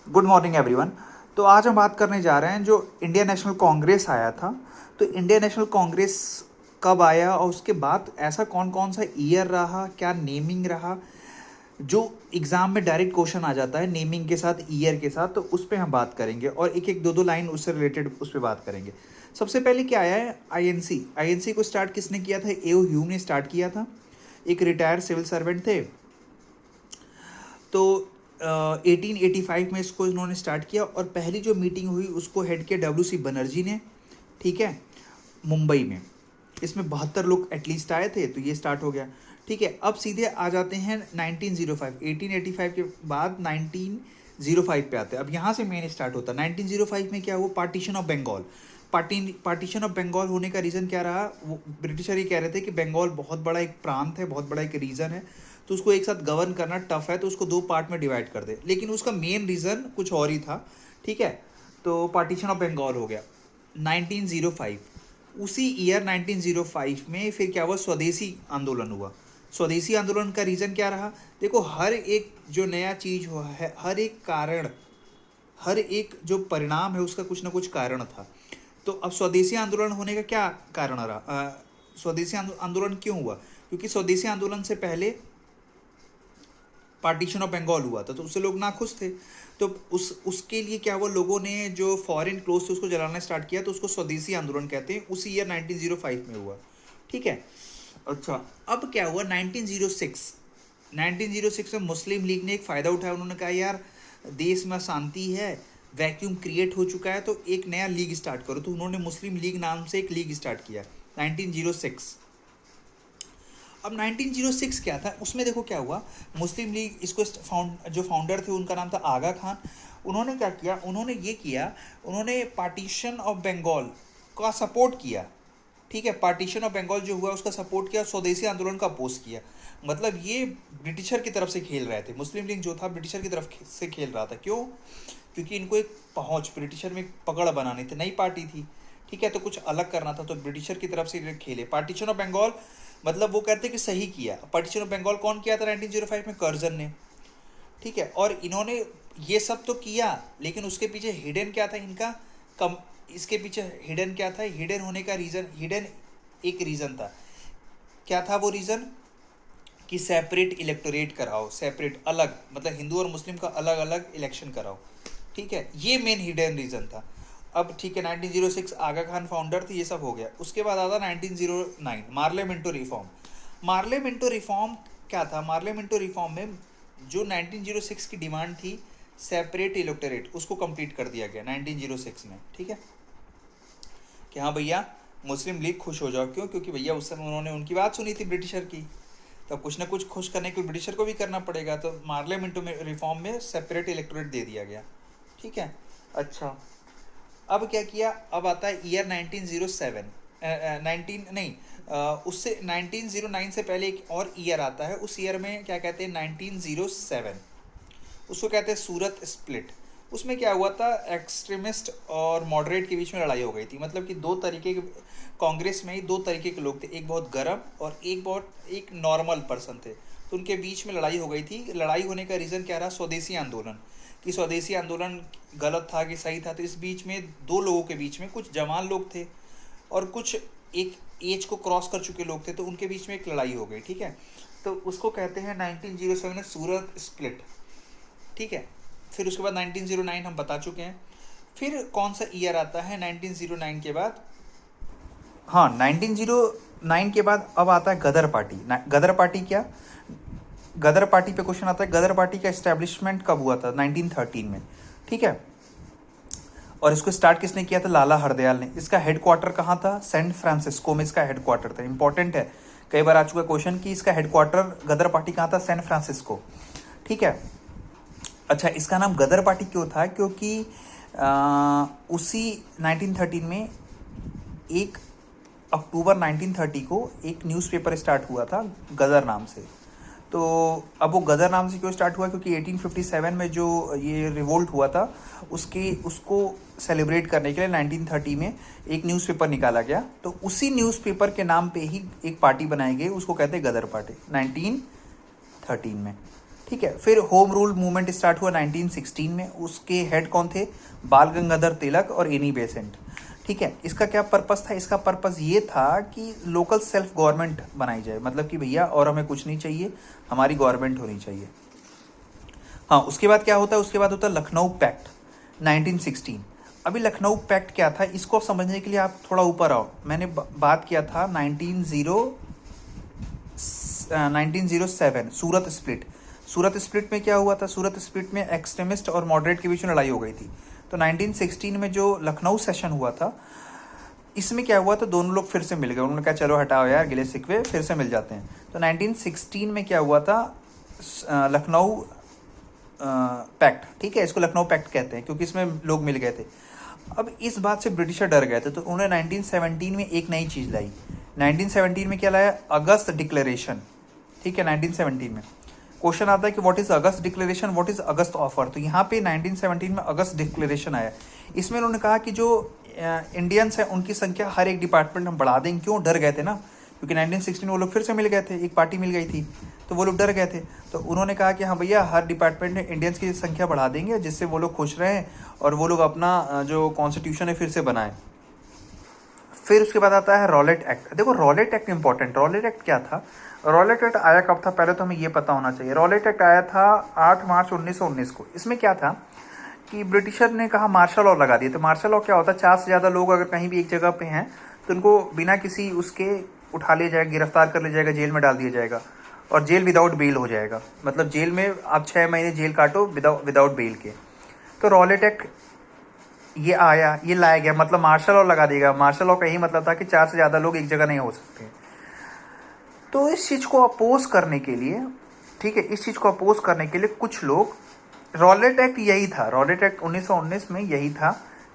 Good morning everyone. तो आज हम बात करने जा रहे हैं जो इंडियन नेशनल कांग्रेस आया था। तो इंडियन नेशनल कांग्रेस कब आया और उसके बाद ऐसा कौन कौन सा ईयर रहा, क्या नेमिंग रहा, जो एग्जाम में डायरेक्ट क्वेश्चन आ जाता है नेमिंग के साथ ईयर के साथ, तो उस पर हम बात करेंगे और एक एक दो दो लाइन उससे रिलेटेड उस पर बात करेंगे। सबसे पहले क्या आया है, आईएनसी। आईएनसी को स्टार्ट किसने किया था? एओ ह्यूम ने स्टार्ट किया था। एक रिटायर्ड सिविल सर्वेंट थे। तो 1885 में इसको इन्होंने स्टार्ट किया और पहली जो मीटिंग हुई उसको हेड किया डब्ल्यू सी बनर्जी ने, ठीक है, मुंबई में। इसमें 72 लोग एटलीस्ट आए थे, तो ये स्टार्ट हो गया, ठीक है। अब सीधे आ जाते हैं 1905। 1885 के बाद 1905 पे आते हैं। अब यहाँ से मेन स्टार्ट होता है। 1905 में क्या हुआ? Partition of Bengal. Partition of Bengal होने का रीज़न क्या रहा? वो ब्रिटिशर ये कह रहे थे कि बंगाल बहुत बड़ा एक प्रांत है, बहुत बड़ा एक रीजन है, तो उसको एक साथ गवर्न करना टफ है, तो उसको दो पार्ट में डिवाइड कर दे। लेकिन उसका मेन रीज़न कुछ और ही था, ठीक है। तो पार्टीशन ऑफ बंगाल हो गया 1905। उसी ईयर 1905 में फिर क्या हुआ? स्वदेशी आंदोलन हुआ। स्वदेशी आंदोलन का रीज़न क्या रहा? देखो, हर एक जो नया चीज़ हुआ है, हर एक कारण, हर एक जो परिणाम है उसका कुछ ना कुछ कारण था। तो अब स्वदेशी आंदोलन होने का क्या कारण रहा? स्वदेशी आंदोलन क्यों हुआ? क्योंकि स्वदेशी आंदोलन से पहले पार्टीशन ऑफ बंगाल हुआ था, तो उससे लोग नाखुश थे। तो उसके लिए क्या हुआ? लोगों ने जो फॉरेन क्लोथ थे उसको जलाना स्टार्ट किया, तो उसको स्वदेशी आंदोलन कहते हैं। उसी ईयर 1905 में हुआ, ठीक है। अच्छा, अब क्या हुआ? 1906 में मुस्लिम लीग ने एक फ़ायदा उठाया। उन्होंने कहा यार देश में शांति है, वैक्यूम क्रिएट हो चुका है, तो एक नया लीग स्टार्ट करो। तो उन्होंने मुस्लिम लीग नाम से एक लीग स्टार्ट किया 1906। अब 1906 क्या था उसमें? देखो क्या हुआ, मुस्लिम लीग, इसको जो फाउंडर थे उनका नाम था आगा खान। उन्होंने क्या किया? उन्होंने पार्टीशन ऑफ बंगाल का सपोर्ट किया, ठीक है। पार्टीशन ऑफ बंगाल जो हुआ उसका सपोर्ट किया, स्वदेशी आंदोलन का अपोज किया। मतलब ये ब्रिटिशर की तरफ से खेल रहे थे। मुस्लिम लीग जो था ब्रिटिशर की तरफ से खेल रहा था। क्यों? क्योंकि इनको एक पहुंच, ब्रिटिशर में पकड़ बनानी थी, नई पार्टी थी, ठीक है, तो कुछ अलग करना था, तो ब्रिटिशर की तरफ से खेले। पार्टीशन ऑफ बंगाल मतलब वो कहते हैं कि सही किया। पार्टीशन ऑफ बंगाल कौन किया था 1905 में? कर्जन ने, ठीक है। और इन्होंने ये सब तो किया, लेकिन उसके पीछे हिडन क्या था इनका? कम इसके पीछे हिडन क्या था? हिडन होने का रीज़न, हिडन एक रीज़न था। क्या था वो रीज़न? कि सेपरेट इलेक्टोरेट कराओ, सेपरेट, अलग, मतलब हिंदू और मुस्लिम का अलग अलग इलेक्शन कराओ, ठीक है। ये मेन हिडन रीज़न था। अब ठीक है, 1906 आगा खान फाउंडर थे, ये सब हो गया। उसके बाद आता 1909 मार्लियामेंटो रिफॉर्म। मार्लियामेंटो रिफॉर्म क्या था? मार्लियामेंटो रिफॉर्म में जो 1906 की डिमांड थी सेपरेट इलेक्टोरेट, उसको कंप्लीट कर दिया गया 1906 में, ठीक है। कि हाँ भैया मुस्लिम लीग खुश हो जाओ। क्यों? क्योंकि भैया उस समय उन्होंने उनकी बात सुनी थी ब्रिटिशर की, तो कुछ ना कुछ खुश करने के लिए ब्रिटिशर को भी करना पड़ेगा। तो मार्लियामेंटो में रिफॉर्म में सेपरेट इलेक्टोरेट दे दिया गया, ठीक है। अच्छा, अब क्या किया? अब आता है ईयर 1907, 19 नहीं, उससे 1909 से पहले एक और ईयर आता है। उस ईयर में क्या कहते हैं? 1907, उसको कहते हैं सूरत स्प्लिट। उसमें क्या हुआ था? एक्सट्रीमिस्ट और मॉडरेट के बीच में लड़ाई हो गई थी। मतलब कि दो तरीके के, कांग्रेस में ही दो तरीके के लोग थे, एक बहुत गर्म और एक नॉर्मल पर्सन थे। तो उनके बीच में लड़ाई हो गई थी। लड़ाई होने का रीज़न क्या रहा? स्वदेशी आंदोलन, कि स्वदेशी आंदोलन गलत था कि सही था। तो इस बीच में दो लोगों के बीच में, कुछ जवान लोग थे और कुछ एक एज को क्रॉस कर चुके लोग थे, तो उनके बीच में एक लड़ाई हो गई, ठीक है। तो उसको कहते हैं 1907 में सूरत स्प्लिट, ठीक है। फिर उसके बाद 1909 हम बता चुके हैं। फिर कौन सा ईयर आता है 1909 के बाद? हाँ, 1909 के बाद अब आता है गदर पार्टी। गदर पार्टी क्या? गदर पार्टी पे क्वेश्चन आता है। गदर पार्टी का एस्टेब्लिशमेंट कब हुआ था? 1913 में, ठीक है। और इसको स्टार्ट किसने किया था? लाला हरदयाल ने। इसका हेडक्वार्टर कहाँ था? सैन फ्रांसिस्को में इसका हेडक्वार्टर था। इंपॉर्टेंट है, कई बार आ चुका क्वेश्चन कि इसका हेडक्वार्टर गदर पार्टी कहाँ था? सैन फ्रांसिस्को, ठीक है। अच्छा, इसका नाम गदर पार्टी क्यों था? क्योंकि उसी 1913 में 1 अक्टूबर 1930 को एक न्यूज़पेपर स्टार्ट हुआ था गदर नाम से। तो अब वो गदर नाम से क्यों स्टार्ट हुआ? क्योंकि 1857 में जो ये रिवोल्ट हुआ था उसको सेलिब्रेट करने के लिए 1930 में एक न्यूज़पेपर निकाला गया। तो उसी न्यूज़पेपर के नाम पे ही एक पार्टी बनाई गई, उसको कहते हैं गदर पार्टी, 1913 में, ठीक है। फिर होम रूल मूवमेंट स्टार्ट हुआ 1916 में। उसके हेड कौन थे? बाल गंगाधर तिलक और एनी बेसेंट। ठीक है। इसका क्या पर्पस था? इसका पर्पस ये था कि लोकल सेल्फ गवर्नमेंट बनाई जाए, मतलब कि भैया और हमें कुछ नहीं चाहिए, हमारी गवर्नमेंट होनी चाहिए। हाँ, उसके बाद क्या होता है? उसके बाद होता है लखनऊ पैक्ट 1916। अभी लखनऊ पैक्ट क्या था, इसको समझने के लिए आप थोड़ा ऊपर आओ। मैंने बात किया था 1907 सूरत स्प्लिट। सूरत स्प्लिट में क्या हुआ था? सूरत स्प्लिट में एक्सट्रीमिस्ट और मॉडरेट के बीच में लड़ाई हो गई थी। तो 1916 में जो लखनऊ सेशन हुआ था, इसमें क्या हुआ? तो दोनों लोग फिर से मिल गए। उन्होंने कहा चलो हटाओ यार गिले शिकवे, फिर से मिल जाते हैं। तो 1916 में क्या हुआ था? लखनऊ पैक्ट। ठीक है, इसको लखनऊ पैक्ट कहते हैं क्योंकि इसमें लोग मिल गए थे। अब इस बात से ब्रिटिशर डर गए थे, तो उन्होंने 1917 में एक नई चीज़ लाई। 1917 में क्या लाया? अगस्त डिक्लेरेशन। ठीक है, 1917 में क्वेश्चन आता है कि what is August declaration, what is August offer. तो यहाँ पे 1917 में अगस्त डिक्लेरेशन आया। इसमें उन्होंने कहा कि जो इंडियंस हैं उनकी संख्या हर एक डिपार्टमेंट हम बढ़ा देंगे। क्यों? डर गए थे ना, क्योंकि 1916 में वो लोग फिर से मिल गए थे, एक पार्टी मिल गई थी, तो वो लोग डर गए थे। तो उन्होंने कहा कि हाँ भैया, हर डिपार्टमेंट में इंडियंस की संख्या बढ़ा देंगे जिससे वो लोग खुश रहें और वो लोग अपना जो कॉन्स्टिट्यूशन है फिर से बनाएं। फिर उसके बाद आता है रॉलेट एक्ट। देखो Rowlatt act important. Rowlatt act क्या था? रॉलेट एक्ट आया कब था? पहले तो हमें ये पता होना चाहिए। रॉलेट एक्ट आया था 8 मार्च 1919 को। इसमें क्या था कि ब्रिटिशर ने कहा मार्शल लॉ लगा दिए। तो मार्शल लॉ क्या होता है? 4 से ज़्यादा लोग अगर कहीं भी एक जगह पे हैं तो उनको बिना किसी उसके उठा लिया जाएगा, गिरफ्तार कर लिया जाएगा, जेल में डाल दिया जाएगा, और जेल विदाउट बेल हो जाएगा। मतलब जेल में आप 6 महीने जेल काटो विदाउट बेल के। तो रॉलेट एक्ट ये आया, ये लाया गया, मतलब मार्शल लॉ लगा देगा। मार्शल लॉ का यही मतलब था कि 4 से ज़्यादा लोग एक जगह नहीं हो सकते। तो इस चीज़ को अपोज करने के लिए, ठीक है, इस चीज़ को अपोज करने के लिए कुछ लोग, रॉलेट एक्ट यही था, रॉलेट एक्ट 1919 में यही था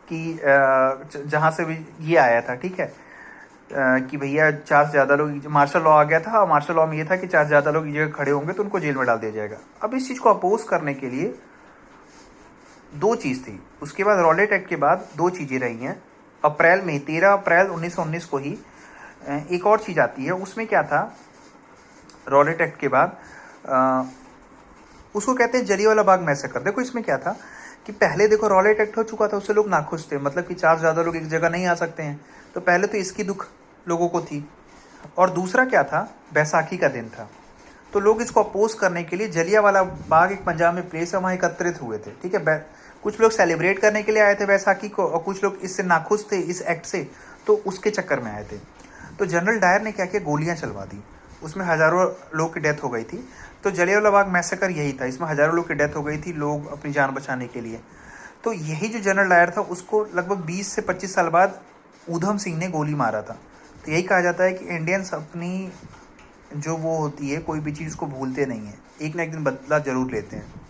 कि जहाँ से भी ये आया था, ठीक है, कि भैया 4 से ज़्यादा लोग, मार्शल लॉ आ गया था, और मार्शल लॉ में ये था कि 4 से ज़्यादा लोग एक जगह खड़े होंगे तो उनको जेल में डाल दिया जाएगा। अब इस चीज़ को अपोज करने के लिए 2 चीज़ थी। उसके बाद रॉलेट एक्ट के बाद 2 चीज़ें रही हैं। अप्रैल में 13 अप्रैल 1919 को ही एक और चीज़ आती है। उसमें क्या था? रॉलेट एक्ट के बाद उसको कहते हैं जलियांवाला बाग मैसेकर। देखो इसमें क्या था कि पहले देखो रॉलेट एक्ट हो चुका था, उससे लोग नाखुश थे, मतलब कि 4 से ज़्यादा लोग एक जगह नहीं आ सकते हैं। तो पहले तो इसकी दुख लोगों को थी, और दूसरा क्या था? बैसाखी का दिन था। तो लोग इसको अपोज करने के लिए जलियांवाला बाग, एक पंजाब में प्लेस है, वहाँ एकत्रित हुए थे। ठीक है, कुछ लोग सेलिब्रेट करने के लिए आए थे बैसाखी को, और कुछ लोग इससे नाखुश थे, इस एक्ट से, तो उसके चक्कर में आए थे। तो जनरल डायर ने क्या किया? गोलियां चलवा दी। उसमें हज़ारों लोग की डेथ हो गई थी। तो जलियांवाला बाग मैसेकर यही था, इसमें हज़ारों लोग की डेथ हो गई थी, लोग अपनी जान बचाने के लिए। तो यही जो जनरल डायर था, उसको लगभग 20 से 25 साल बाद ऊधम सिंह ने गोली मारा था। तो यही कहा जाता है कि इंडियंस अपनी जो वो होती है, कोई भी चीज़ को भूलते नहीं हैं, एक ना एक दिन बदला जरूर लेते हैं।